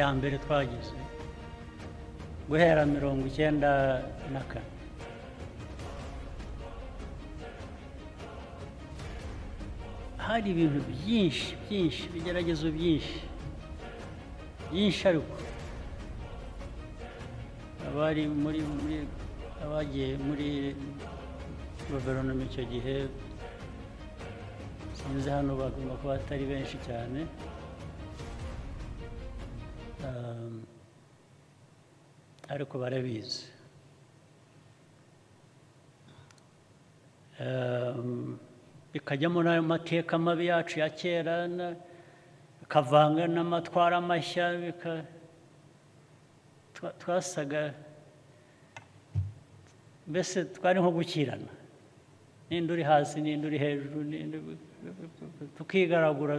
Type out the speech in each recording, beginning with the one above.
ya mbere twagize guhera 1994 hari ibintu byinshi bigeragezo byinshi ariko abari abagiye muri guverinoma icyo gihe sinzi hano bagomba kuba atari benshi cyane ariko barabizi bikajyamo n'ayo mateka mabi yacu ya kera bikavanga n'amatwara mashya twasaga mbese twari nko gukirana n'indi uri hasi n'indi uri hejuru tukigaragura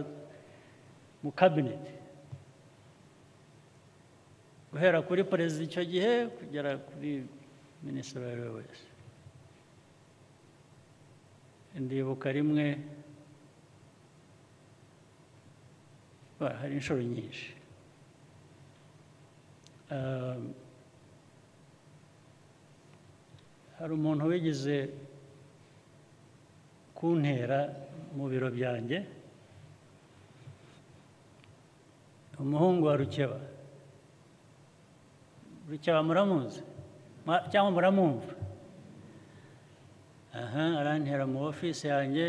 mu kabineti guhera kuri perezida icyo gihe kugera kuri minisitiri uwo ari we wese ndibuka rimwe hari inshuro nyinshi hari umuntu wigeze kuntera mu biro byanjye umuhungu wa Rukeba muramuzi cyangwa muramwumva arantera mu ofisi yanjye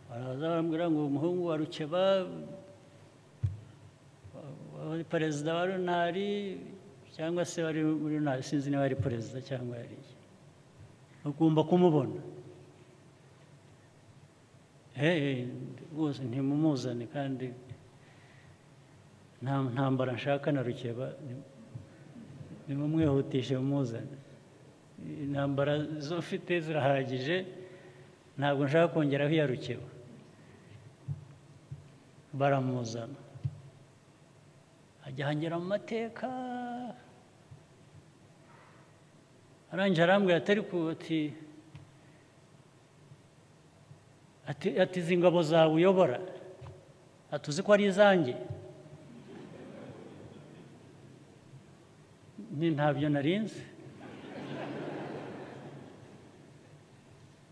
baraza barambwira ngo umuhungu wa Rukeba wari perezida wa runari cyangwa se wari muri runari sinzi niba ari perezida cyangwa yari ugomba kumubona rwose ntimumuzane kandi nta ntambara nshaka na Rukeba nimumwihutishe mumuzane intambara zo mfite zirahagije ntabwo nshaka kongeraho iya Rukeba baramuzana ajya hangera mu mateka arangije arambwira atari ati izi ngabo zawe uyobora atuzi ko ari izanjye ntabyo narinze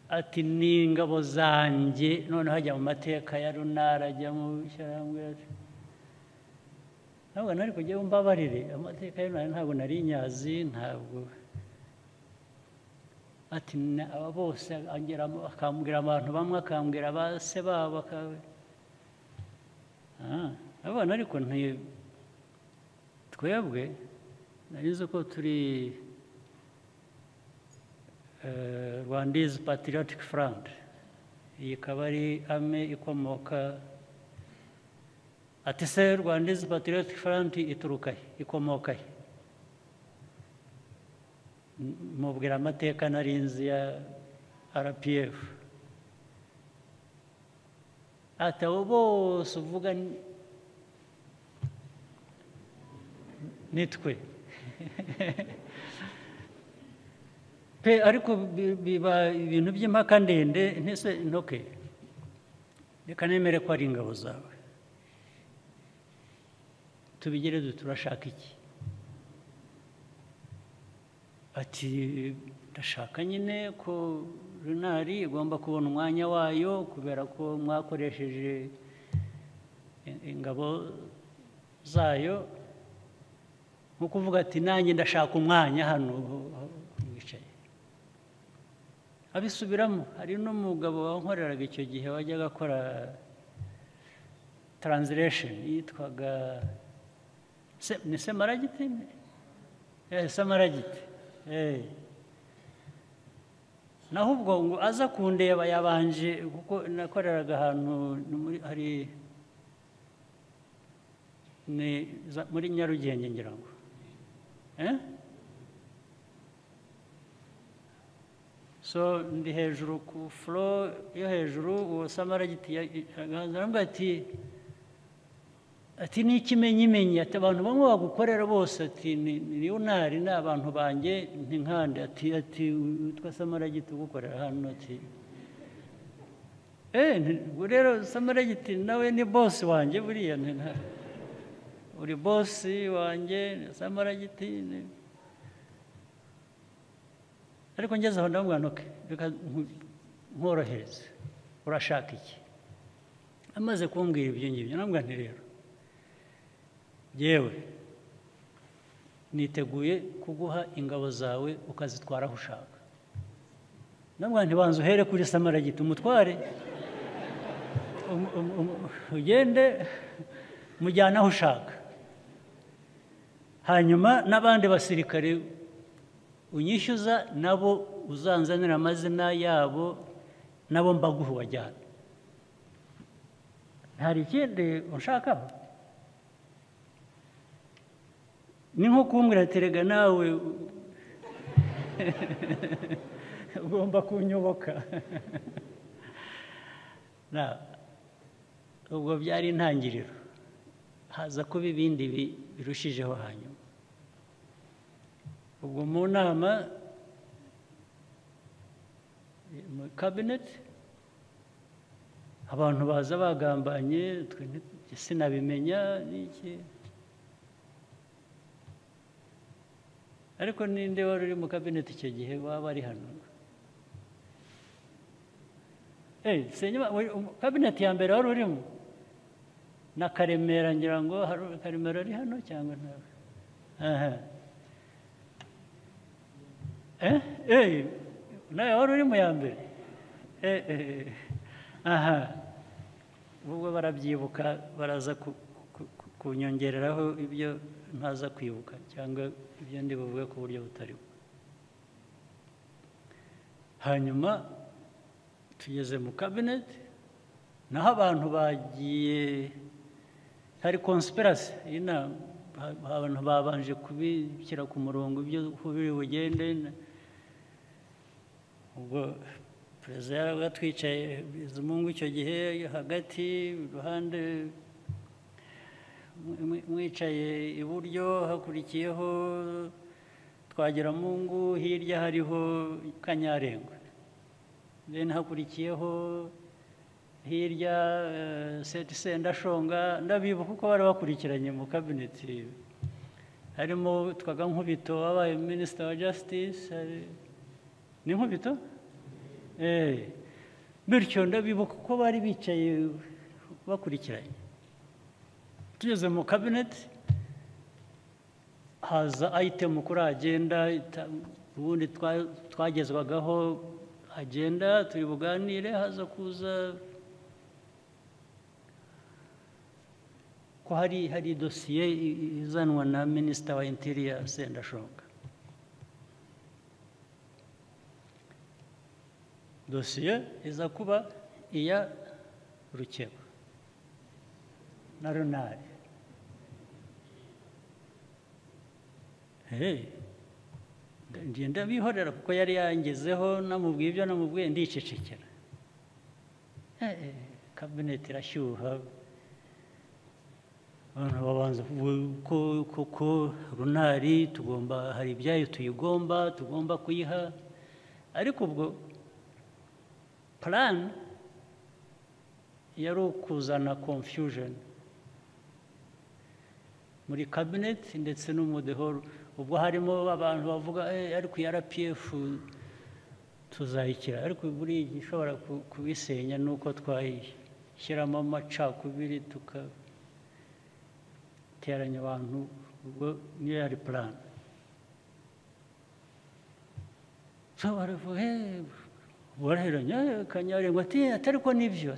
ati ni ingabo zanjye noneho ajya mu mateka ya runara ajya mu shyirahamwe ntabwo nari kujya mbabarire amateka ya runara ntabwo nari nyazi ntabwo ati aba bose akambwira abantu bamwe akambwira base babo abana ariko twebwe narize ko turi Rwanda's Patriotic Front iyi ikaba ari ame ikomoka ati se Rwanda's Patriotic Front ituruka ikomoka mubwira amateka narinzi ya RPF ati abo bose uvuga nitwe ariko biba ibintu by'impaka ndende ntese ntoke reka nemere ko ari ingabo zawe tubigire turashaka iki ati ndashaka nyine ko runari igomba kubona umwanya wayo kubera ko mwakoresheje ingabo zayo nko kuvuga ati nanjye ndashaka umwanya hano wicaye abisubiramo hari n'umugabo wankoreraga icyo gihe wajyaga akora translation yitwaga ni Semaragiti Semaragiti naho ubwo ngo aza kundeba yabanje kuko nakoreraga ahantu hari muri Nyarugenge ngira ngo so ndi hejuru ku floor yo hejuru uwo Semaragiti aravuga ati ni ikimenyimenyi ati abantu bamwe bagukorera bose ati ni unari n'abantu banjye nkande ati utwa Semaragiti ugukorera hano ati rero Semaragiti nawe ni boss wanjye buriya uri bosi wanjye samaragiti ariko ngeze aho ndamubwira nti reka nkorohereze urashaka iki amaze kumbwira ibyo ngibyo ndamubwira nti rero yewe niteguye kuguha ingabo zawe ukazitwara aho ushaka ndamubwira nti banza uhere kuri samaragiti umutware ugende mujyana aho ushaka hanyuma n'abandi basirikare unyishyuza nabo uzanzanira amazina yabo nabo mbaguha wajyana hari ikindi ushakaho ni nko kumbwira ati rega nawe ugomba kunyoboka ubwo byari intangiriro haza kuba ibindi birushijeho hanyuma ubwo mu nama mu kabineti abantu baza bagambanye sinabimenya n'iki ariko ninde wari uri mu kabineti icyo gihe waba ari hano kabineti ya mbere wari urimo na Karemera ngira ngo Karemera ari hano cyangwa ntawe nawe wari uri mu ya mbere ubwo barabyibuka baraza kunyongereraho ibyo ntaza kwibuka cyangwa ibyo ndi buvuge ku buryo butariho hanyuma tugeze mu kabineti naho abantu bagiye hari conspiracy inama abantu babanje kubishyira ku murongo ibyo biri bugende ubwo perezida yarabaga twicaye Bizimungu icyo gihe hagati iruhande mwicaye iburyo hakurikiyeho Twagiramungu hirya hariho Kanyarengwe then hakurikiyeho hirya Sendashonga ndabibuka kuko bari bakurikiranye mu kabineti harimo Twaga Nkubito wabaye Minister wa Justice ni Nkubito bityo ndabibuka ko bari bicaye bakurikiranye tugeze mu kabineti haza item kuri agenda ubundi twagezwagaho agenda turi buganire haza kuza ko hari dosiye izanwa na Minister wa Interior Sendashonga dosiye iza kuba iya Rukeba na Runari ngenda bihorera kuko yari yangezeho namubwiye ibyo namubwiye ndicecekera kabineti irashyuha abantu babanza kuko Runari hari ibyayo tugomba kuyiha ariko ubwo plan yari ukuzana confusion muri cabinet ndetse no mu the whole ubwo harimo abantu bavuga ariko RPF tuzayikira ariko buri gishobora kubisenya nuko twayishyiramo amacakubiri tukateranya abantu ubwo niyo yari plan so baraheranya Kanyarengwe atari ko nibyo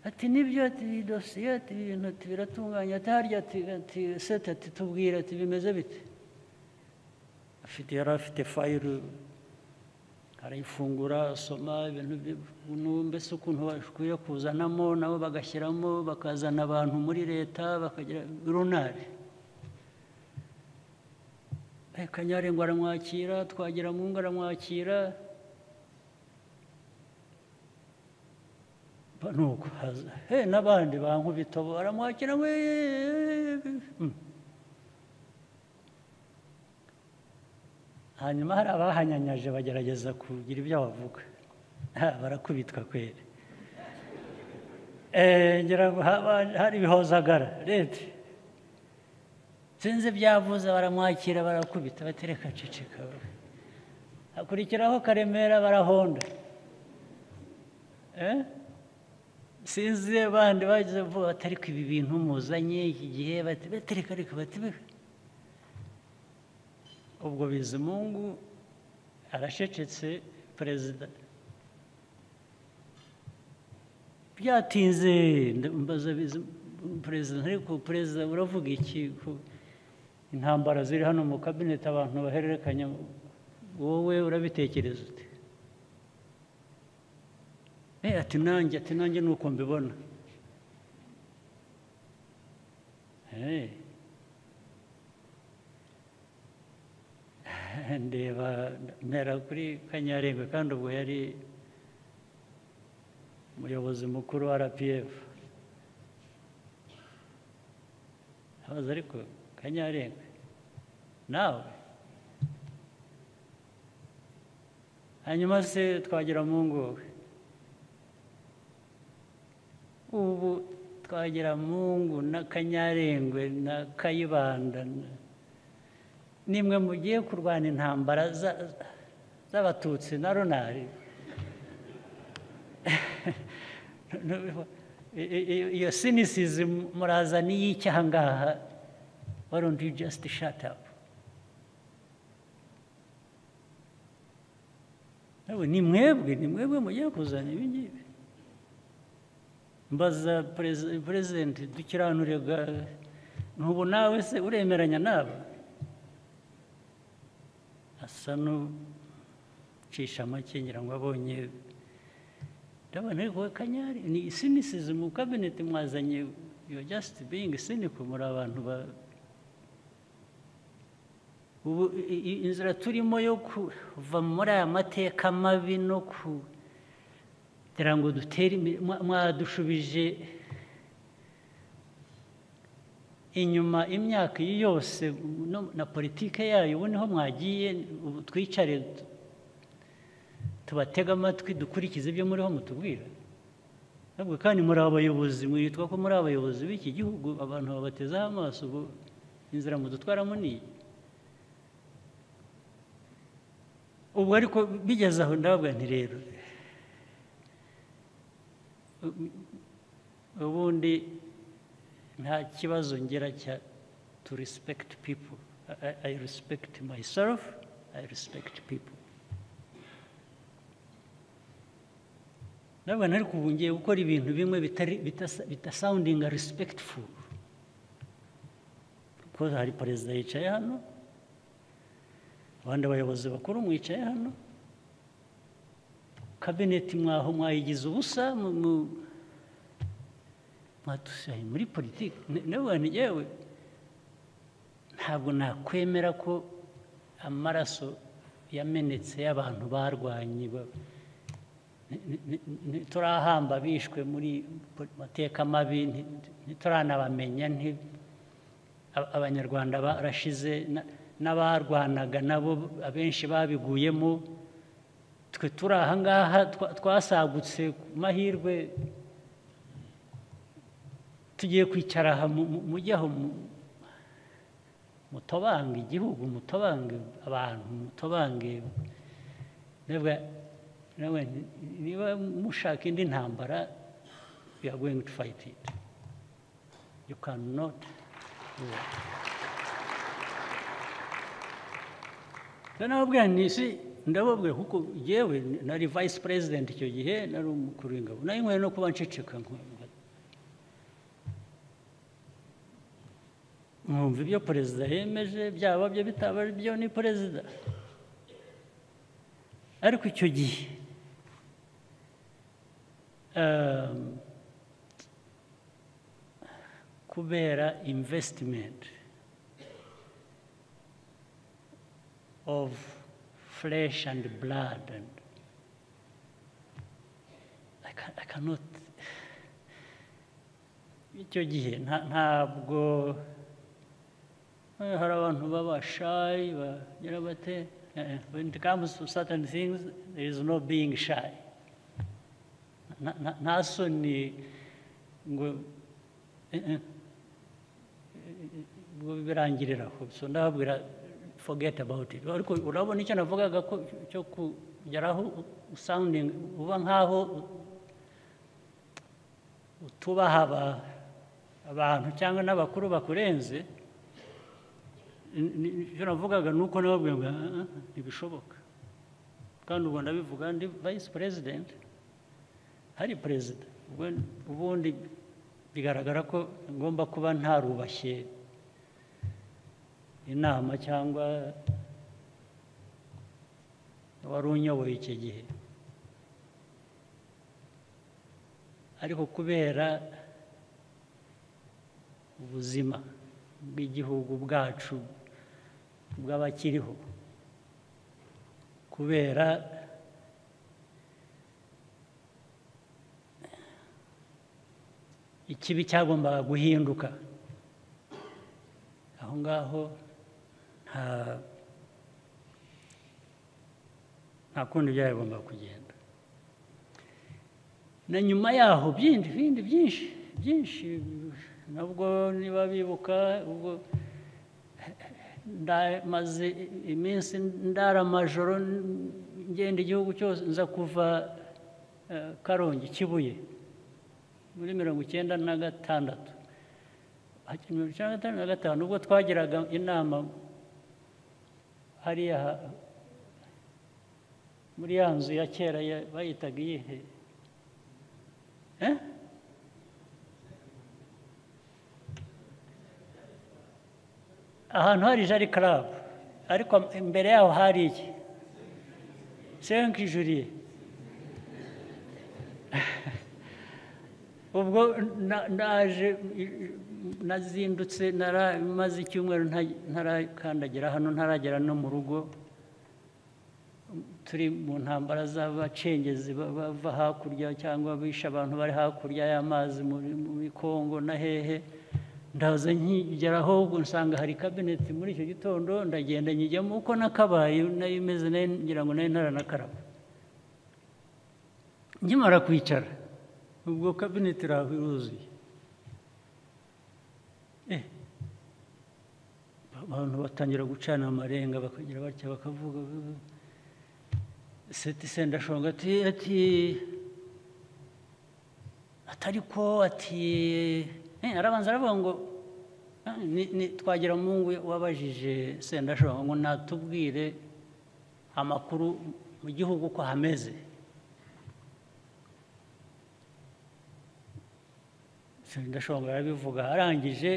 ati nibyo ati dosiye ati ibintu biratunganya atarya ati seta ati tubwira ati bimeze bite yari afite fayiro arayifungura asoma ibintu mbese ukuntu bakwiye kuzanamo nabo bagashyiramo bakazana abantu muri leta bakagira Runari Kanyarengwe aramwakira Twagiramungu aramwakira nuko n'abandi ba Nkubito baramwakira hanyuma hari abahanyanyaje bagerageza kugira ibyo bavuga barakubitwa kweri ngira ngo hari ibihozagara leta sinzi byavuze baramwakira barakubita batereka ceceka hakurikiraho Karemera barahonda sinzi abandi bagize vuba batari ko ibi bintu muzanye iki gihe batereka reka ubwo Bizimungu arashecetse perezida byatinze mbaza perezida ariko perezida uravuga iki intambara ziri hano mu cabinet abantu bahererekanya wowe urabitekereza ute ati nanjye nuko mbibona ndeba mpera kuri Kanyarengwe kandi ubwo yari umuyobozi mukuru wa RPF abaza ariko Kanyarengwe nawe hanyuma se Twagiramungu ubu Twagiramungu na Kanyarengwe na Kayibanda nimwe mugiye kurwana intambara z'abatutsi na Ronari iyo cynicism murazana y'icyaha ngaha why don't you just shut up ni mwebwe mugiye kuzana ibi ngibi mbaza president dukiranurega ntubu nawe se uremeranya nabo asa n'ucisha make ngira ngo abonye ndabona ariko Kanyari ni cynicism mu cabinet mwazanye you're just being cynical muri abantu ubu inzira turimo yo kuva muri aya mateka mabi no kugira ngo dutere mwadushubije inyuma imyaka yose na politike yayo ubu niho mwagiye twicare tubatega amatwi dukurikiza ibyo muriho mutubwira ntabwo kandi muri abayobozi mwitwa ko muri abayobozi b'iki gihugu abantu babatezaho amaso ubu inzira mudutwaramo niyi ubwo ariko bigeze aho ndababwira nti rero ubundi nta kibazo ngera cya to respect people I respect myself I respect people ndabona ariko ubu ngiye gukora ibintu bimwe bitasounding respectful kuko hari perezida yicaye hano abandi bayobozi bakuru mwicaye hano kabineti mwaho mwayigize ubusa mwadusaye muri politiki n'abantu yewe ntabwo nakwemera ko amaraso yamenetse y'abantu barwanye turahamba bishwe muri mateka mabi ntituranabamenya abanyarwanda barashize n'abarwanaga nabo abenshi babiguyemo twe turi aha ngaha twasagutse ku mahirwe tugiye kwicara aha mujye aho mutobange igihugu mutobange abantu mutobange niba mushaka indi ntambara you are going to fight it you cannot do it nababwira nisi ndababwira kuko yewe nari vice president icyo gihe nari umukuru w'ingabo nayo nkwiye no kuba nceceka mwumva ibyo perezida yemeje byaba byo bitaba byo ni perezida ariko icyo gihe kubera investment of flesh and blood and I cannot icyo gihe ntabwo hari abantu baba shy bagira bate when it comes to certain things there is no being shy nta soni ngo birangirira aho so ndababwira forget about it ariko urabona icyo navugaga ko cyo kugeraho sounding uba nkaho utubaha abantu cyangwa n'abakuru bakurenze icyo navugaga nuko nababwiye ngo ntibishoboka kandi ubwo ndabivuga ndi vice president hari perezida ubundi bigaragara ko ngomba kuba ntarubashye inama cyangwa wari unyoboye icyo gihe ariko kubera ubuzima bw'igihugu bwacu bw'abakiriho kubera ikibi cyagombaga guhinduka aho ngaho nta kundi byagomba kugenda na nyuma yaho bindi byinshi nabwo niba bibuka ubwo maze iminsi ndara amajoro ngenda igihugu cyose nza kuva Karongi Kibuye muri 1996 1995 ubwo twagiraga inama hariya muri ya nzu ya kera bayitaga iyihe ahantu hari jari club ariko imbere yaho hari iki Yeruye ubwo naje nazindutse maze icyumweru ntarakandagira hano ntaragera no mu rugo turi mu ntambara z'abacengezi bava hakurya cyangwa bisha abantu bari hakurya y'amazi muri Kongo na hehe ndaza nkigeraho ubwo nsanga hari cabinet muri icyo gitondo ndagenda nyijyamo uko nakabaye nayimeze ngira ngo nayo ntaranakaraba nkimara kwicara ubwo cabinet irahuzuye abantu batangira gucana amarenga bakagira batya bakavuga seti ndashonga atariko arabanza aravuga ngo twagira mungu wabajije Sendashonga ngo natubwire amakuru mu gihugu ko hameze Sendashonga arabivuga arangije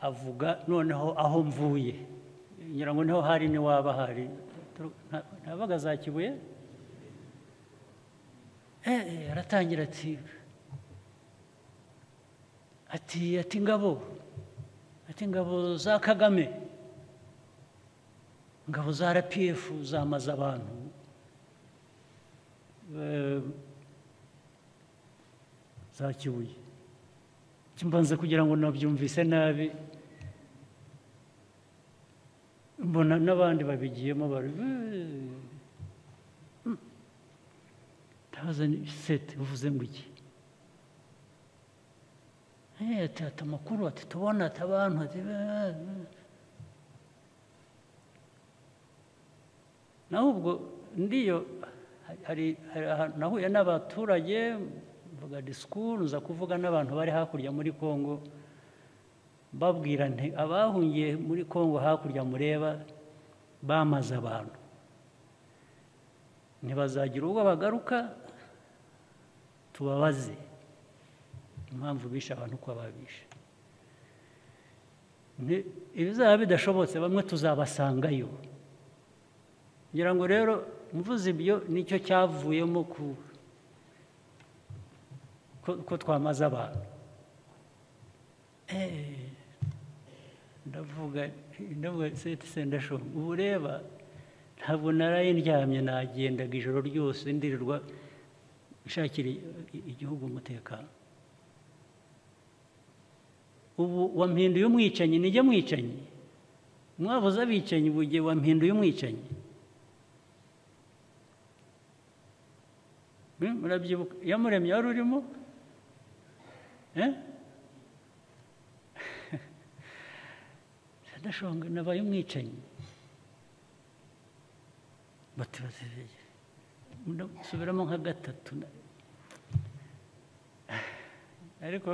avuga noneho aho mvuye ngira ngo niho hari ni waba hari nabaga za Kibuye aratangira ati ingabo za Kagame ingabo za RPF zamaze abantu za Kibuye kimbanze kugira ngo nabyumvise nabi mbona n'abandi babigiyemo bari taza set uvuze ngo iki ati amakuru ati tubona abantu ati naho ubwo ndiyo hari nahuye n'abaturage mvuga discours nza kuvuga n'abantu bari hakurya muri Kongo babwira nti abahungiye muri Kongo hakurya mureba bamaze abantu ntibazagira ubwo bagaruka tubabaze impamvu bisha abantu ko babisha ibizaba bidashobotse bamwe tuzabasangayo ngira ngo rero mvuze ibyo nicyo cyavuyemo ko twamaze abantu ndavuga Sendashonga ubu reba ntabwo naraye ndyamye nagendaga ijoro ryose ndirirwa nshakira igihugu umutekano ubu wampinduye umwicanyi nijye mwicanyi mwabuze abicanyi bugiye wampinduye umwicanyi murabyibuka yamuremye wari urimo ndashonga nabaye umwicanyi subiramo nka gatatu ariko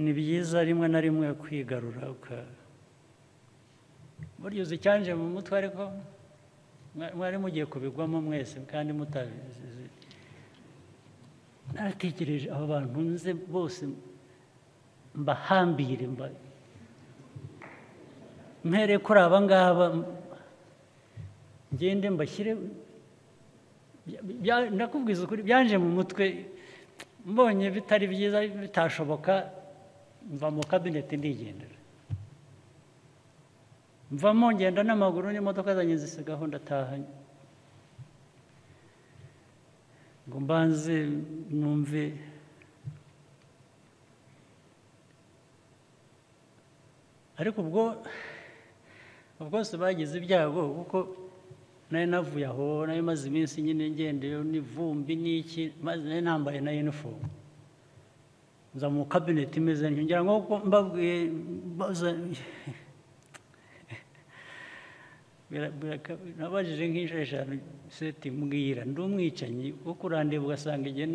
ni byiza rimwe na rimwe kwigarura burya uzi icyanje mu mutwe ariko mwari mugiye kubigwamo mwese kandi mutabizi naratekereje abo bantu nze bose mbahambire mpere kuri aba ngaba ngende mbashyire ndakubwiza ukuri byanje mu mutwe mbonye bitari byiza bitashoboka mva mu kabineti ndigendera mvamo ngenda n'amaguru n'imodoka zanjye zisigaho ndataha ngo mbanze numve ariko ubwo bwose bagize ibyago kuko nari navuye aho nari maze iminsi nyine ngendeyo n'ivumbi n'iki maze nari nambaye na uniform nza mu kabineti imeze ngira ngo mbabwiye nabajije nk'inshuro eshanu seti mbwira ndi umwicanyi wo kurandeba ugasanga igihe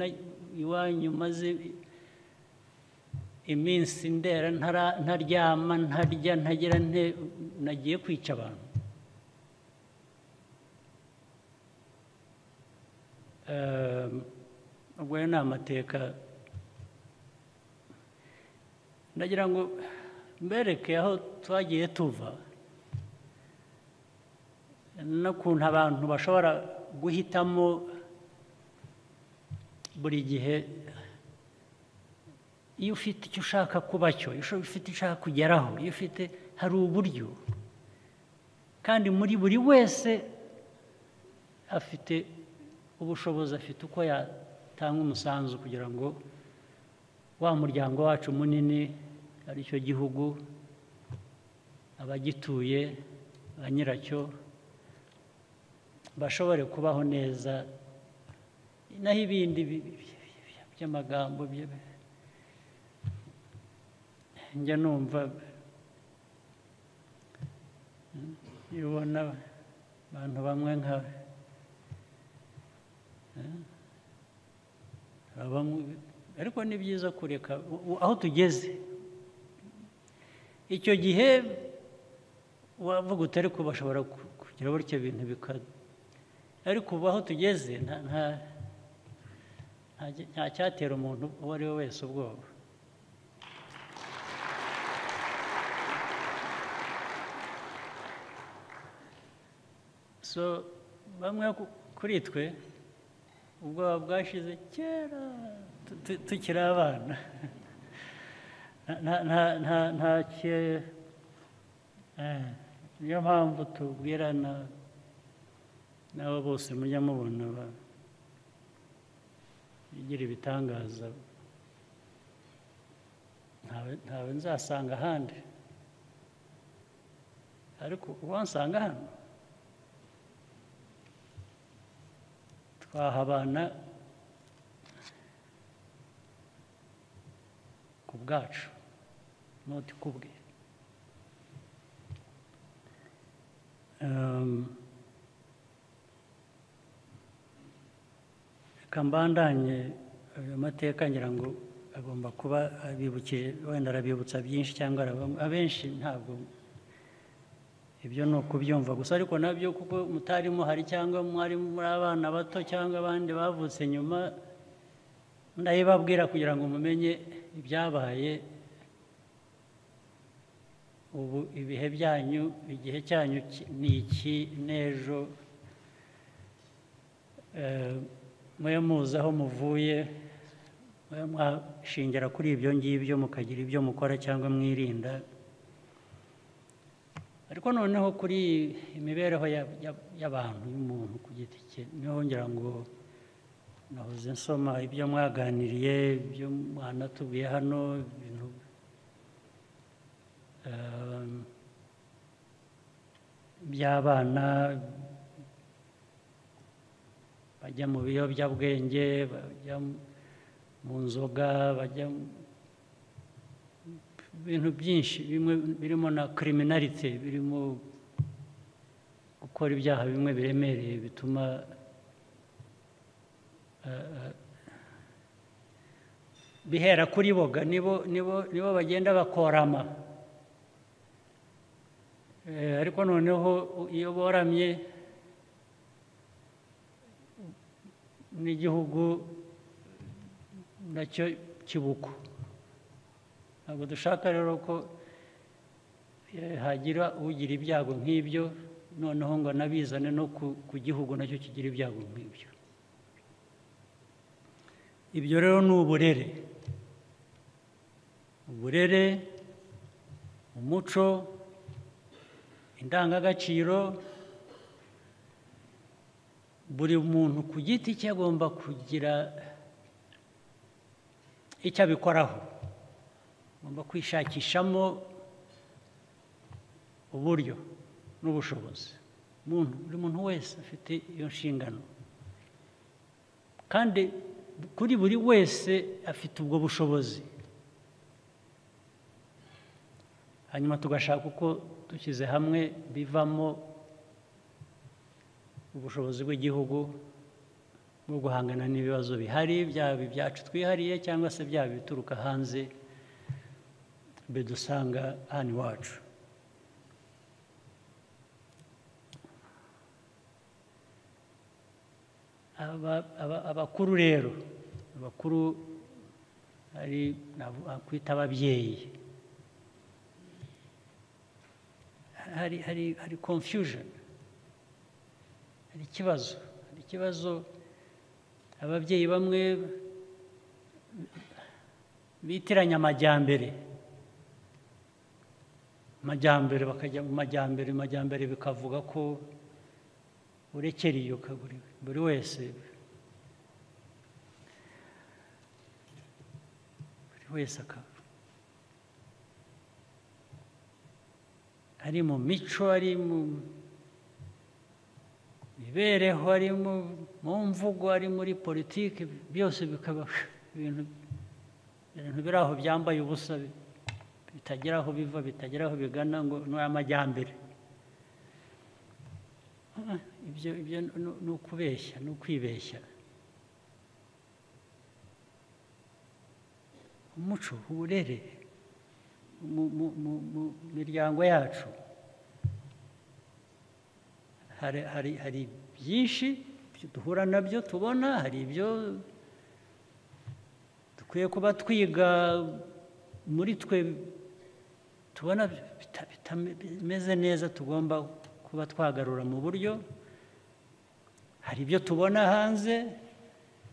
iwanyu maze iminsi ndera ntaryama ntarya ntagira nagiye kwica abantu ubwo ni amateka ndagira ngo mbereke aho twagiye tuva n'ukuntu abantu bashobora guhitamo buri gihe iyo ufite icyo ushaka kuba cyo iyo ufite icyo ushaka kugeraho iyo ufite hari uburyo kandi muri buri wese afite ubushobozi afite uko yatanga umusanzu kugira ngo wa muryango wacu munini ari cyo gihugu abagituye ba nyiracyo bashobore kubaho neza naho ibindi by'amagambo njya numva iyo ubona abantu bamwe ariko ni byiza kureka aho tugeze icyo gihe wavuga utari ko bashobora kugira buryo ibintu ariko ubu aho tugeze nta cyatera umuntu uwo ari we wese ubwoba so bamwe kuri twe ubwoba bwashize kera tukiri abana niyo mpamvu tubwirana n'abo bose mujya mubona bigira ibitangaza ntawe nzasanga ahandi ariko uwansanga hano twahabana ku bwacu noti kubwe reka mbandanye ayo mateka ngira ngo agomba kuba abibukiye wenda arabibutsa byinshi cyangwa abenshi ntabwo ibyo ni ukubyumva gusa ariko nabyo kuko mutarimo hari cyangwa mwari muri abana bato cyangwa abandi bavutse nyuma ndabibabwira kugira ngo mumenye ibyabaye ubu ibihe byanyu igihe cyanyu ni iki n'ejo mwe muzi aho muvuye mwashingira kuri ibyo ngibyo mukagira ibyo mukora cyangwa mwirinda ariko noneho kuri imibereho y'abantu y'umuntu ku giti cye niho ngira ngo nahoze nsoma ibyo mwaganiriye ibyo mwanatubwiye hano ibintu by'abana bajya mu biyobyabwenge bajya mu nzoga bajya ibintu byinshi bimwe birimo na criminality, birimo gukora ibyaha bimwe biremereye bituma bihera kuri boga nibo bagenda bakorama, ariko noneho iyo boramye n'igihugu nacyo kibuko. Ntabwo dushaka rero ko hagira ugira ibyago nk'ibyo noneho ngo nabizane no ku gihugu nacyo kigira ibyago nk'ibyo. Ibyo rero ni uburere, umuco, indangagaciro. Buri muntu ku giti cye agomba kugira icyo abikoraho, agomba kwishakishamo uburyo n'ubushobozi. Buri muntu wese afite iyo nshingano, kandi kuri buri wese afite ubwo bushobozi. Hanyuma tugashaka uko dushyize hamwe bivamo ubushobozi bw'igihugu bwo guhangana n'ibibazo bihari, byaba ibyacu twihariye cyangwa se byaba bituruka hanze bidusanga hano iwacu. Abakuru rero, abakuru hari kwita ababyeyi, hari confusion, hari ikibazo. Ababyeyi bamwe bitiranya amajyambere bakajya mu majyambere bikavuga ko urekera iyo buri wese akaba ari mu mico, ari mu mibereho, ari mu mvugo, ari muri politiki, byose bikaba ibintu biri aho byambaye ubusa, bitagira aho biva, bitagira aho bigana, ngo ni amajyambere. Ibyo ni ukubeshya, ni ukwibeshya. Umuco, uburere mu miryango yacu hari byinshi duhura nabyo tubona, hari ibyo dukwiye kuba twiga muri twe tubona bitameze neza, tugomba kuba twagarura mu buryo. Hari ibyo tubona hanze,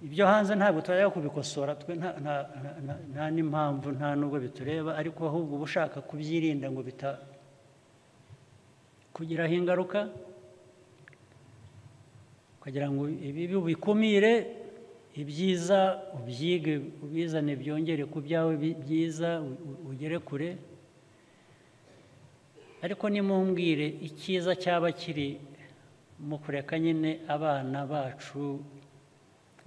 ibyo hanze ntabwo twajya kubikosora, twe nta n'impamvu, nta nubwo bitureba, ariko ahubwo uba ushaka kubyirinda ngo bitakugiraho ingaruka, kugira ngo ibibi ubikumire, ibyiza ubyige, ubizane, byongere ku byawe byiza, ugere kure. Ariko nimumbwire icyiza cyaba kiri mu kureka nyine abana bacu,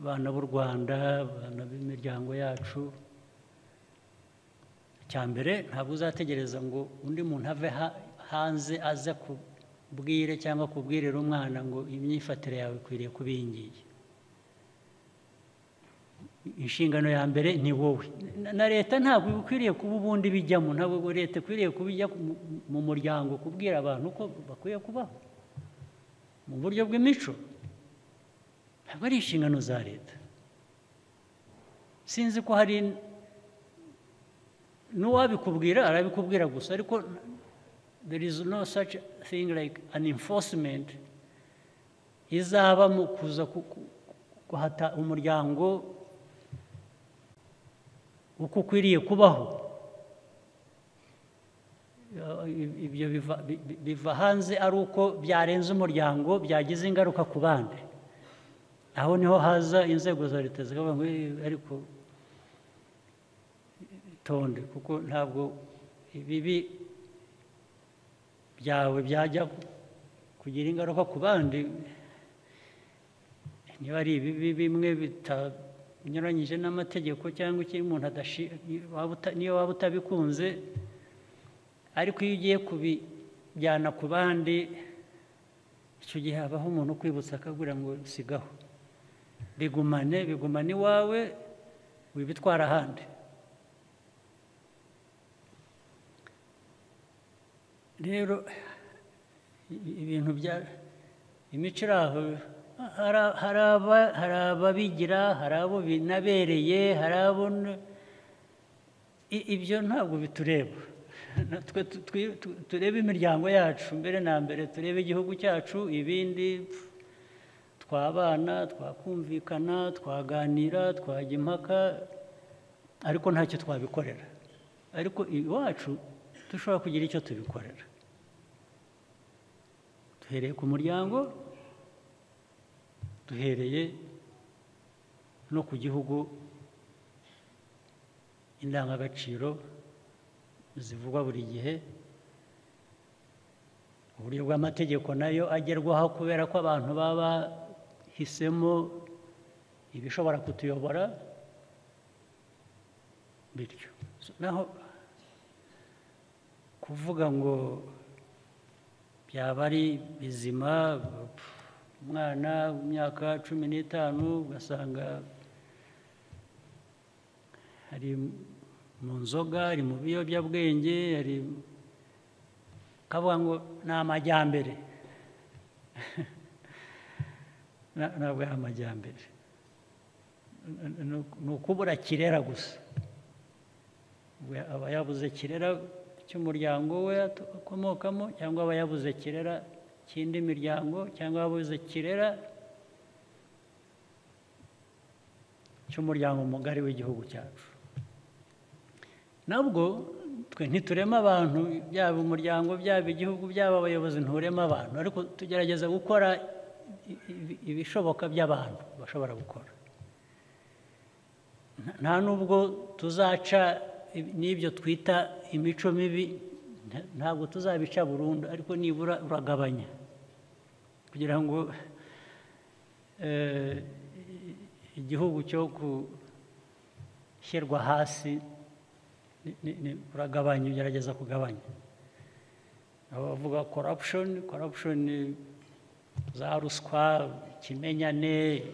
abana b'u Rwanda, abana b'imiryango yacu. Icya mbere, ntabwo uzategereza ngo undi muntu ave hanze aze kubwire cyangwa kubwirira umwana ngo imyifatire yawe ikwiriye kuba iyi ngiyi. Inshingano ya mbere ni wowe, na leta ntabwo ikwiriye kuba ubundi bijyamo, ntabwo leta ikwiriye kuba ijya mu muryango kubwira abantu uko bakwiye kubaho mu buryo bw'imico. Ntabwo ari inshingano za leta. Sinzi ko hari n'uwabikubwira, arabikubwira gusa, ariko there is no such thing like an enforcement izaba mu kuza guhata umuryango uko ukwiriye kubaho. Ibyo biva hanze ari uko byarenze umuryango, byagize ingaruka ku bandi. Aho niho haza inzego za leta zikavuga ngo ariko tonde, kuko ntabwo ibibi byawe byajya kugira ingaruka ku bandi. Niba ari ibibi bimwe bitanyuranyije n'amategeko cyangwa icyo umuntu niyo waba utabikunze, ariko iyo ugiye kubijyana ku bandi icyo gihe habaho umuntu ukwibutsa akabwira ngo sigaho bigumane iwawe wibitwara ahandi. Rero ibintu bya imico iri aho, hari ababigira, hari abo binabereye, hari abo ibyo ntabwo bitureba. Turebe imiryango yacu mbere na mbere, turebe igihugu cyacu, ibindi twabana, twakumvikana, twaganira, twajya impaka, ariko ntacyo twabikorera. Ariko iwacu dushobora kugira icyo tubikorera, duhereye ku muryango, duhereye no ku gihugu, indangagaciro zivugwa buri gihe, uburyo bw'amategeko nayo agerwaho kubera ko abantu baba bahisemo ibishobora kutuyobora bityo. Naho kuvuga ngo byaba ari bizima, umwana w'imyaka 15 ugasanga hari mu nzoga, ari mu biyobyabwenge, ari kavuga ngo ni amajyambere. Ntabwo ari amajyambere, ni ukubura kirera gusa. Aba yabuze kirera cy'umuryango we akomokamo, cyangwa aba yabuze kirera cy'indi miryango, cyangwa yabuze kirera cy'umuryango mugari w'igihugu cyacu. Nabwo twe ntiturema abantu, byaba umuryango, byaba igihugu, byaba abayobozi, nturema abantu, ariko tugerageza gukora ibishoboka by'abantu bashobora gukora. Nta nubwo tuzaca n'ibyo twita imico mibi, ntabwo tuzabica burundu, ariko nibura uragabanya kugira ngo igihugu cyo gushyirwa hasi uragabanya, ugerageza kugabanya. Abavuga corruption, za ruswa, ikimenyane,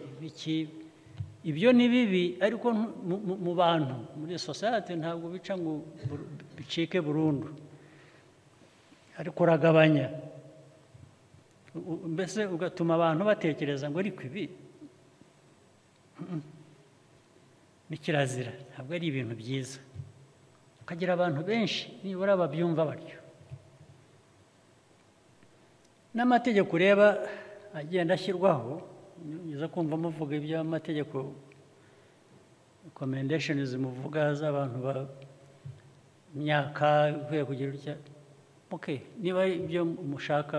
ibyo ni bibi, ariko mu bantu, muri society ntabwo bica ngo bicike burundu, ariko uragabanya, mbese ugatuma abantu batekereza ngo ariko ibi ni kirazira, ntabwo ari ibintu byiza, ukagira abantu benshi nibura babyumva batyo. N'amategeko ureba agenda ashyirwaho, niza kumva muvuga iby'amategeko recommendations muvuga z'abantu imyaka ikwiye kugira utya, okay, niba ibyo mushaka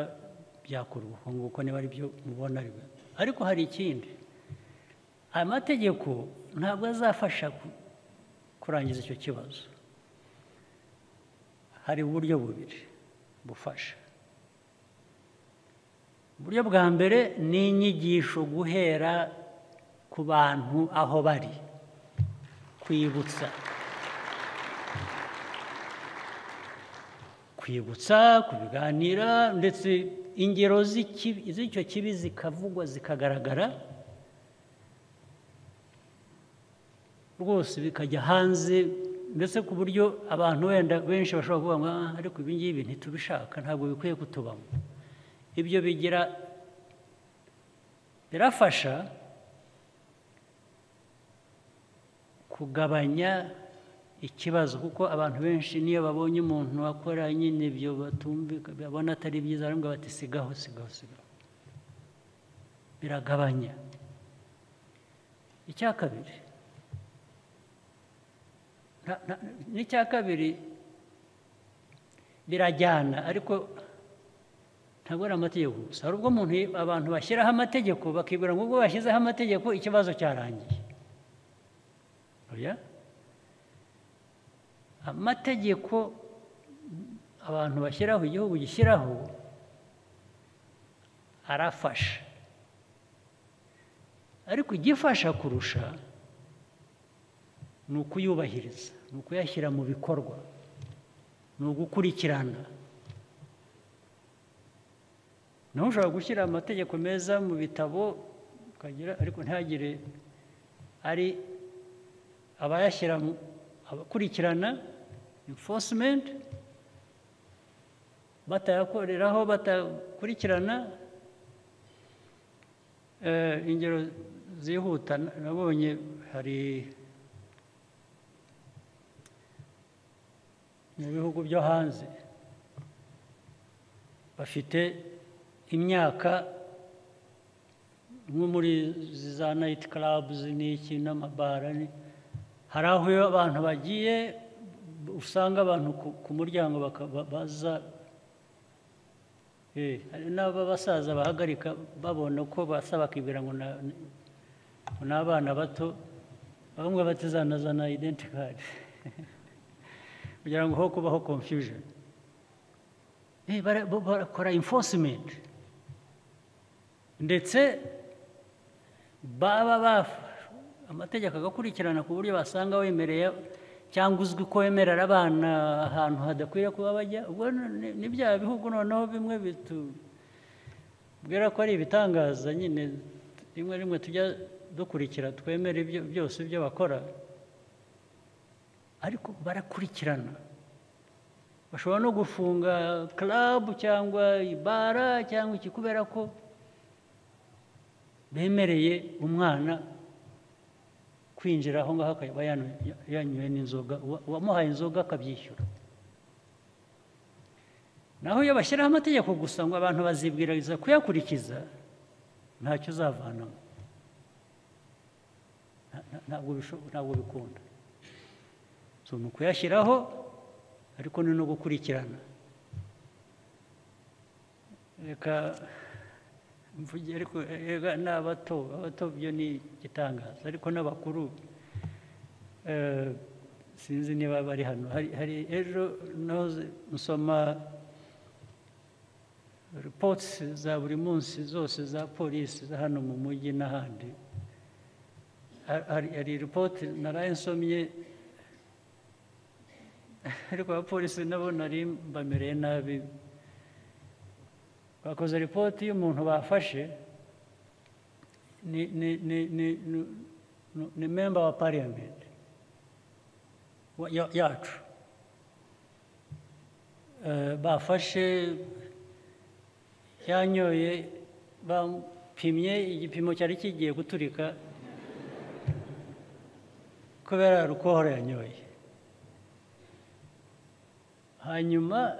byakorwa nguko, niba ari byo mubona. Ariko hari ikindi, aya mategeko ntabwo azafasha kurangiza icyo kibazo. Hari uburyo bubiri bufasha. Uburyo bwa mbere ni inyigisho guhera ku bantu aho bari, kwibutsa, kubiganira, ndetse ingero z'icyo kibi zikavugwa zikagaragara rwose, bikajya hanze, ndetse ku buryo abantu wenda benshi bashobora kuvuga ngo ariko ibi ngibi ntitubishaka, ntabwo bikwiye kutubamo. Ibyo birafasha kugabanya ikibazo, kuko abantu benshi niyo babonye umuntu akora nyine ibyo batumvika, babona atari byiza, baravuga bati sigaho. Biragabanya. N'icya kabiri birajyana, ariko ntabwo ari amategeko gusa. Hari ubwo abantu bashyiraho amategeko bakibwira ngo ubwo bashyizeho amategeko ikibazo cyarangiye. Amategeko abantu bashyiraho, igihugu gishyiraho, arafasha, ariko igifasha kurusha ni ukuyubahiriza, ni ukuyashyira mu bikorwa. ni ugukurikirana. naho ushobora gushyira amategeko meza mu bitabo ukagira ariko ntihagire ari abayashyira abakurikirana enforcement batayakoreraho batakurikirana. Ingero zihuta nabonye hari mu bihugu byo hanze bafite imyaka nko muri za night clubs n'iki n'amabara, hari aho abantu bagiye usanga abantu ku muryango baza hari n'abasaza bahagarika babona ko basa bakibwira ngo n'abana bato bamwe batizanazana identity card kugira ngo ho kubaho confusion. Barakora enforcement ndetse baba amategeko agakurikirana ku buryo basanga wemereye cyangwa uzwi ko wemerera abana ahantu hadakwiriye kuba bajya. Ubwo ni bya bihugu noneho bimwe bitubwira ko ari ibitangaza nyine rimwe rimwe tujya dukurikira twemera ibyo byose ibyo bakora, ariko barakurikirana. Bashobora no gufunga club cyangwa ibara cyangwa iki kubera ko bemereye umwana kwinjira aho ngaho akaba yanyoye n'inzoga, uwamuhaye inzoga akabyishyura. naho iyo bashyiraho amategeko gusa ngo abantu bazibwiriza kuyakurikiza ntacyo uzavanamo, ntabwo bikunda. So ni ukuyashyiraho ariko ni no gukurikirana. Reka mvuge ariko n'abato byo ni igitangaza, ariko n'abakuru sinzi niba bari hano. Hari ejo nsoma reports za buri munsi zose za polisi za hano mu mujyi n'ahandi. Hari report naraye nsomye ariko abapolisi nabo nari bamereye nabi. Bakoze report y'umuntu bafashe ni member wa parliament yacu, bafashe yanyoye, bapimye igipimo cyari kigiye guturika kubera alcohol yanyoye. Hanyuma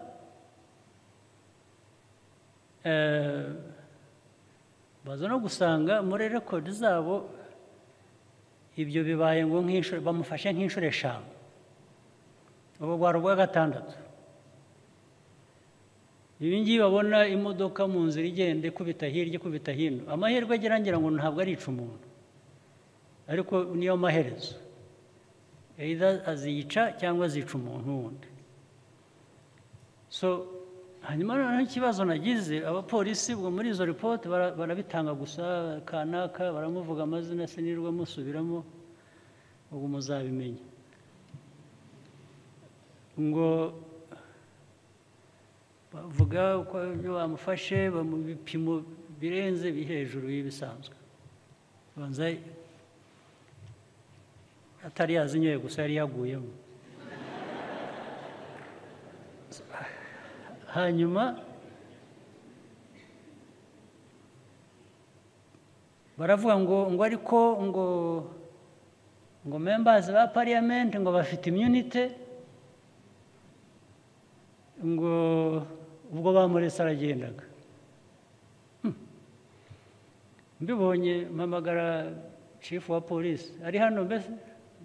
baza no gusanga muri record zabo ibyo bibaye ngo bamufashe nk'inshuro 5, ubu bwari ubwa 6. Ibi ngibi babona imodoka mu nzira igende kubita hirya kubita hino, amahirwe agira ngira ngo ntabwo arica umuntu, ariko niyo maherezo either azica cyangwa azica umuntu wundi. So hanyuma noneho ikibazo nagize, abapolisi ubwo muri izo report barabitanga gusa kanaka, baramuvuga amazina sinirwa musubiramo, ubwo muzabimenya ngo bavuga uko bamufashe mu bipimo birenze hejuru y'ibisanzwe. Banza atari yazinyoye gusa yari yaguyemo. Hanyuma baravuga ngo ariko ngo members ba parliament ngo bafite immunity, ngo ubwo bamuretse aragendaga. Mbibonye mpamagara chief wa police ari hano, mbese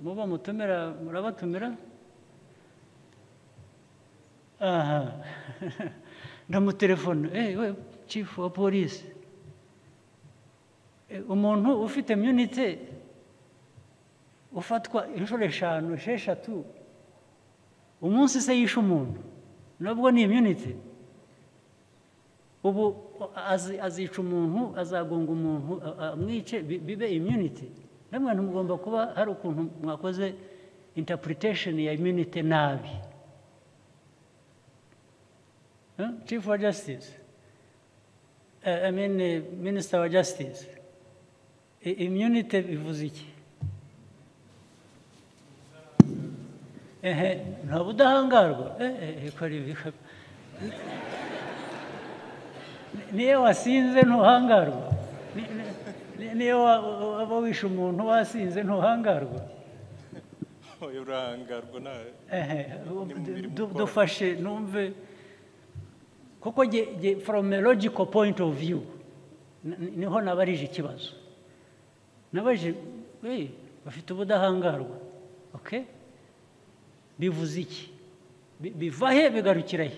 muba mutumira murabatumira. Aha ndamutelefone, we chief wa police, umuntu ufite immunity ufatwa inshuro 5 6 umunsi se yishe umuntu, nabwo ni immunity. Ubu azica umuntu, azagonga umuntu amwice bibe immunity. Namwe mugomba kuba hari ukuntu mwakoze interpretation ya immunity nabi. Chief of Justice. I mean, Minister of Justice. Immunity bivuze iki? Nta budahangarwa. Niyo wasinze ntuhangarwa. Niyo waba wishe umuntu wasinze ntuhangarwa. Urahangarwa nawe. Dufashe numve kuko from a logical point of view niho nabarije ikibazo. Nabaje bafite ubudahangarwa. Okay? Bivuze iki? Biva he bigarukira he?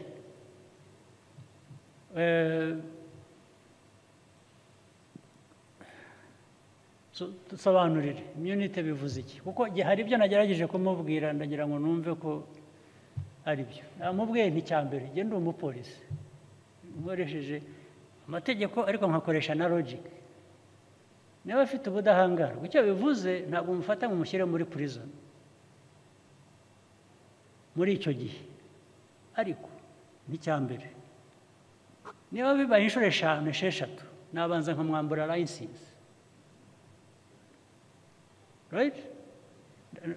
Tusobanurire immunity bivuze iki? Kuko hari ibyo nagerageje kumubwira ndagira ngo numve ko ari byo. Namubwiye nticyambere genda umupolisi. Nkoresheje amategeko ariko nkakoresha na logic. Niba afite ubudahangarwa icyo bivuze ntabwo mufata ngo mushyire muri prison muri icyo gihe. Ariko nticyambere niba bibaye inshuro 5 6 nabanza nkamwambura license. Right?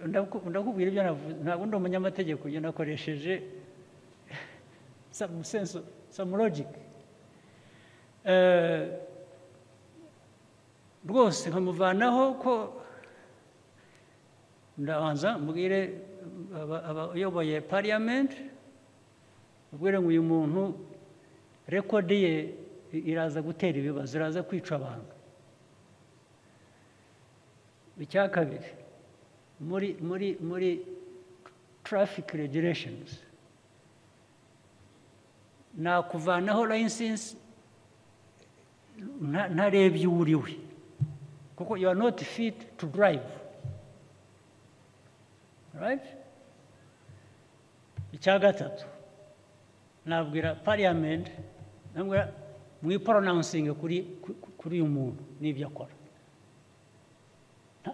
Ndakubwira ibyo ntabwo ndi umunyamategeko njye nakoresheje some sense, some logic. Rwose nkamuvanaho ko ndabanza mbwire abayoboye parliament mbwire ngo uyu muntu record ye iraza gutera ibibazo, iraza kwica abantu. Icya kabiri muri traffic regulations nakuvanaho license ntarebye uriwe kuko you are not fit to drive. Right? Icya gatatu nabwira parliament nabwira mwipronouncing kuri uyu muntu n'ibyo akora.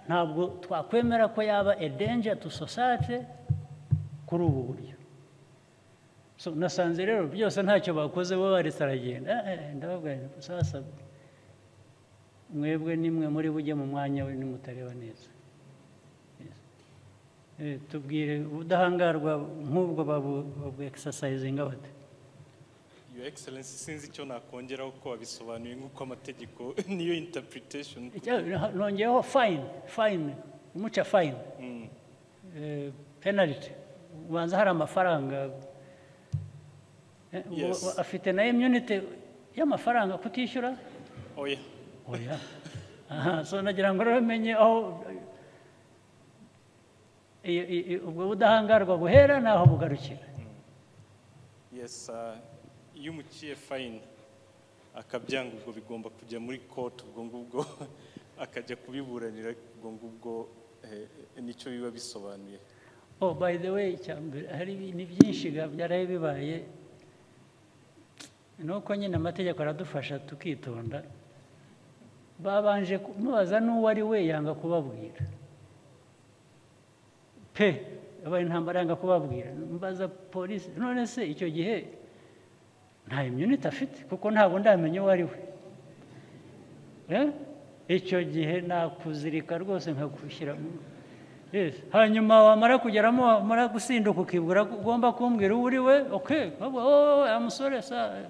Ntabwo twakwemera ko yaba a danger to society kuri ubu buryo. So nasanze rero byose ntacyo bakoze bo baretse aragenda. Ndababwira sasa mwebwe nimwe muri bujye mu mwanya we nimutareba neza. Tubwire ubudahangarwa nk'ubwo babu exercising bate? Your Excellency, sinzi icyo nakongeraho ko wabisobanuye nk'uko amategeko niyo interpretation. Nongeyeho fine umuca fine penalty ubanza hari amafaranga. Afite na immunity y'amafaranga kutishyura. Oya. So nagira ngo ramenye aho ubwo budahangarwa buhera naho bugarukira. Yes, iyo umuciye fine akabyanga ubwo bigomba kujya muri court ubwo ngubwo akajya kubiburanira ubwo ngubwo nicyo biba bisobanuye. Oh, by the way, hari ni byinshi byaraye bibaye nuko nyine amategeko aradufasha tukitonda. Babanje kumubaza n'uwo ari we yanga kubabwira pe abaye intambara yanga kubabwira. Mbaza polisi none se icyo gihe nta immunity afite kuko ntabwo ndamenya uwo ari we. Icyo gihe nakuzirika rwose nkagushyira. Yes. Hanyuma wamara kugeramo wamara gusinduka ukibwira ugomba kumbwira uwo uri we. Okay, amusore sa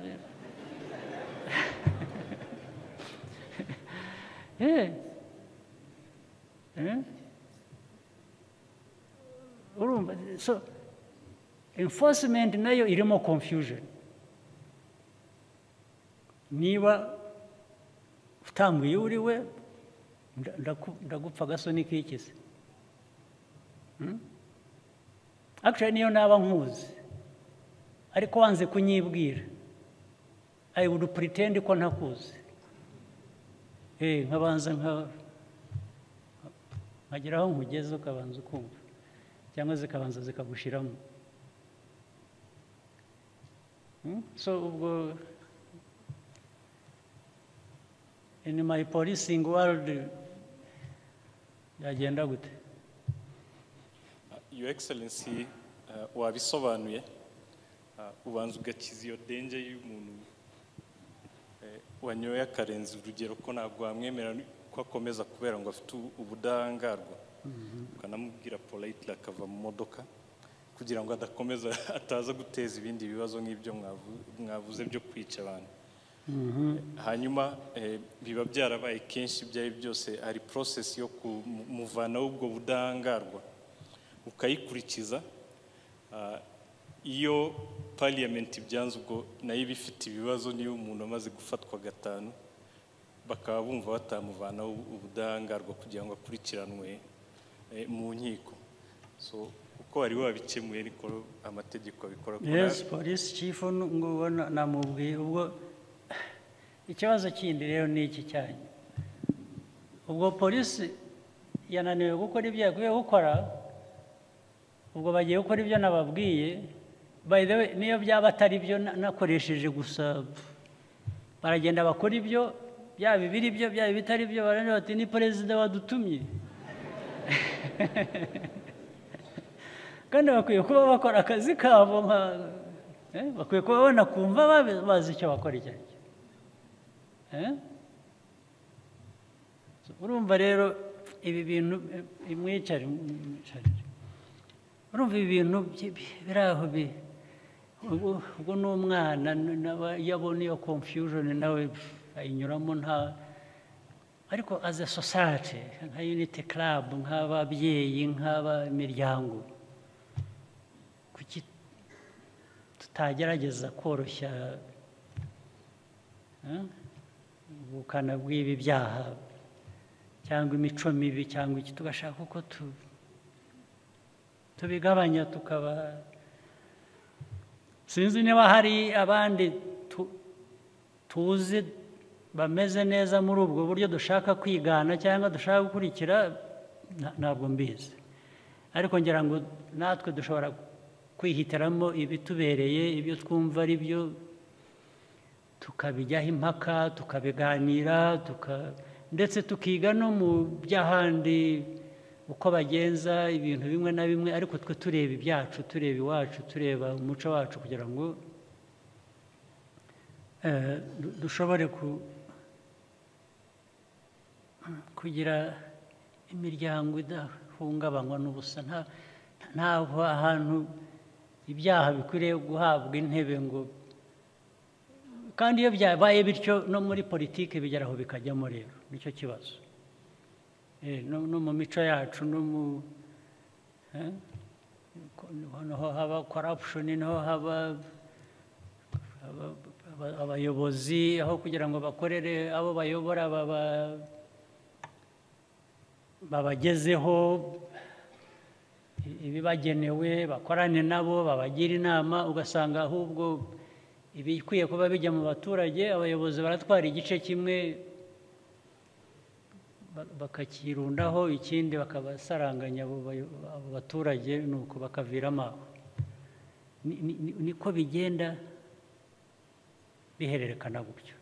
so enforcement nayo irimo confusion. Niba utambwiye uri we ndagupfa gasoni k'ikizi. Actually niyo naba nkuzi ariko wanze kunyibwira I would pretend ko ntakuzi. Nkabanza nkageraho nkugeze ukabanza ukumva cyangwa zikabanza zikagushiramo. So ubwo in my policing world yagenda gute? Your Excellency, wabisobanuye ubanza ugakiza iyo danger y'umuntu wanyoye akarenza urugero ko ntabwo wamwemera ko akomeza kubera ngo afite ubudahangarwa ukanamubwira politely akava mu modoka kugira ngo adakomeza ataza guteza ibindi bibazo nk'ibyo mwavuze byo kwica abantu. Hanyuma biba byarabaye kenshi byari byose hari process yo kumuvanaho ubwo budahangarwa ukayikurikiza. Iyo parliament byanze ubwo nayo bifite ibibazo niyo umuntu amaze gufatwa gatanu bakaba bumva batamuvanaho ubudahangarwa kugira ngo akurikiranwe mu nkiko. So uko wari wabikemuye niko amategeko abikora. Yes, police chief ngo namubwiye ubwo ikibazo kindi rero ni iki cyanyu. Ubwo polisi yananiwe gukora ibyo yagiye gukora, ubwo bagiye gukora ibyo nababwiye. By the way, niyo byaba atari byo nakoresheje gusa baragenda bakora ibyo byaba bibiri byo byaba bitari byo barane bati ni president wadutumye. Kandi bakwiye kuba bakora akazi kabo bakwiye kuba banakumva bazi icyo bakora icyo ari cyo. Urumva rero ibi bintu imwicare urumva ibi bintu biraho ubwo n'umwana yabona iyo confusion nawe ayinyuramo nta ariko as a society nka unity club nk'ababyeyi nk'abamiryango kuki tutagerageza koroshya ubukana bw'ibi byaha cyangwa imico mibi cyangwa iki tugashaka uko tubigabanya tukaba sinzi niba hari abandi tuzi bameze neza muri ubwo buryo dushaka kwigana cyangwa dushaka gukurikira ntabwo mbizi ariko ngira ngo natwe dushobora kwihitiramo ibitubereye ibyo twumva ari byo tukabijyaho impaka tukabiganira ndetse tukiga no mu by'ahandi uko bagenza ibintu bimwe na bimwe ariko twe tureba ibyacu tureba iwacu tureba umuco wacu kugira ngo dushobore kugira imiryango idahungabanywa n'ubusa ntaho ahantu ibyaha bikwiriye guhabwa intebe ngo kandi iyo byabaye bityo no muri politiki bigeraho bikajyamo rero nicyo kibazo no mu mico yacu no mu niho haba corruption niho haba abayobozi aho kugira ngo bakorere abo bayobora babagezeho ibibagenewe bakorane nabo babagira inama ugasanga ahubwo ibikwiye kuba bijya mu baturage abayobozi baratwara igice kimwe bakakirundaho ikindi bakabasaranganya abo baturage nuko bakaviramo aho niko bigenda bihererekana gutyo.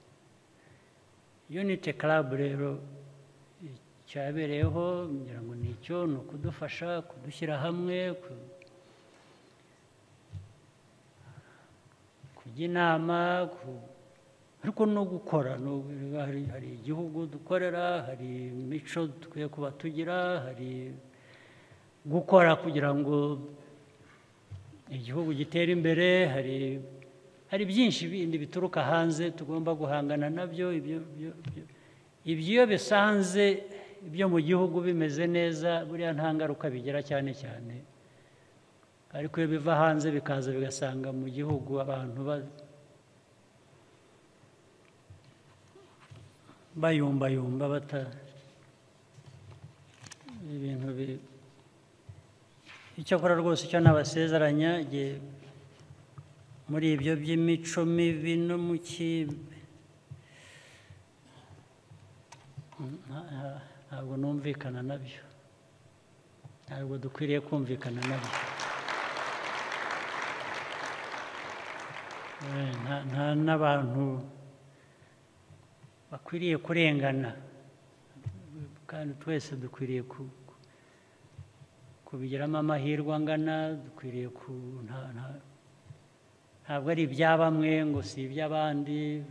Unity Club rero cyabereyeho ngira ngo nicyo ni ukudufasha kudushyira hamwe kujya inama ariko no gukora hari igihugu dukorera hari imico dukwiye kuba tugira hari gukora kugira ngo igihugu gitere imbere hari byinshi bindi bituruka hanze tugomba guhangana nabyo ibyo bisanze ibyo mu gihugu bimeze neza buriya nta ngaruka bigira cyane cyane ariko iyo biva hanze bikaza bigasanga mu gihugu abantu bayumbayumba ibintu icyo akora rwose icyo nabasezeranya muri ibyo by'imico mibi no mu ntabwo numvikana nabyo ntabwo dukwiriye kumvikana nabyo nta n'abantu bakwiriye kurengana kandi twese dukwiriye kubigiramo amahirwe angana dukwiriye nta ntabwo ari ibya bamwe ngo si iby'abandi,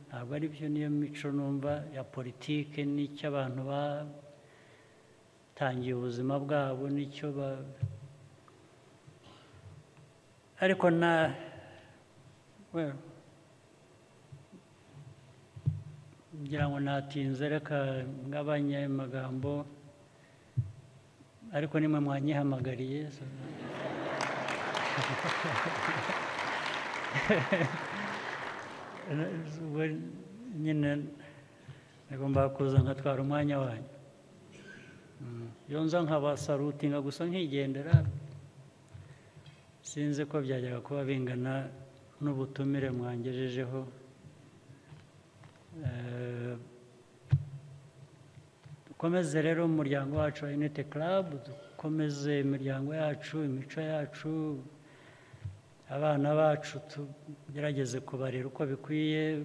ntabwo ari byo. Niyo mico numva ya politike, n'icyo abantu batangiye ubuzima bwabo, n'icyo ariko ngira ngo natinze, reka ngabanye amagambo, ariko nimwe mwanyihamagariye. Nyine nagomba kuza nkatwara umwanya wanyu, iyo nza nkabasarutinga gusa nkigendera, sinzi ko byajyaga kuba bingana n'ubutumire mwangejejeho. Dukomeze rero umuryango wacu wa Unity Club, dukomeze imiryango yacu, imico yacu, abana bacu tugerageze kubarera uko bikwiye,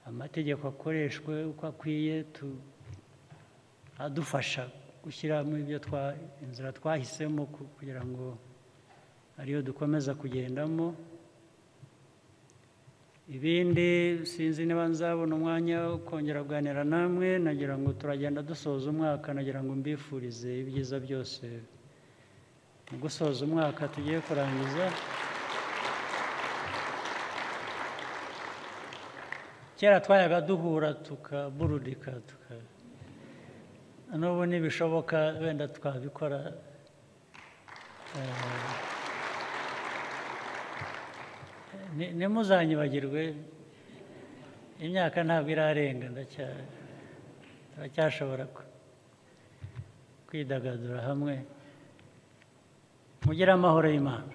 amategeko akoreshwe uko akwiye, adufasha gushyiramo ibyo inzira twahisemo kugira ngo ariyo dukomeza kugendamo. Ibindi sinzi niba nzabona umwanya wo kongera kuganira namwe, nagira ngo turagenda dusoza umwaka, nagira ngo mbifurize ibyiza byose mu gusoza umwaka tugiye kurangiza. Kera twayaga duhura tukaburudika, n'ubu nibishoboka wenda twabikora. Ntimuzanyibagirwe, imyaka ntabwo irarenga, turacyashobora kwidagadura hamwe. Mugire amahoro y'Imana.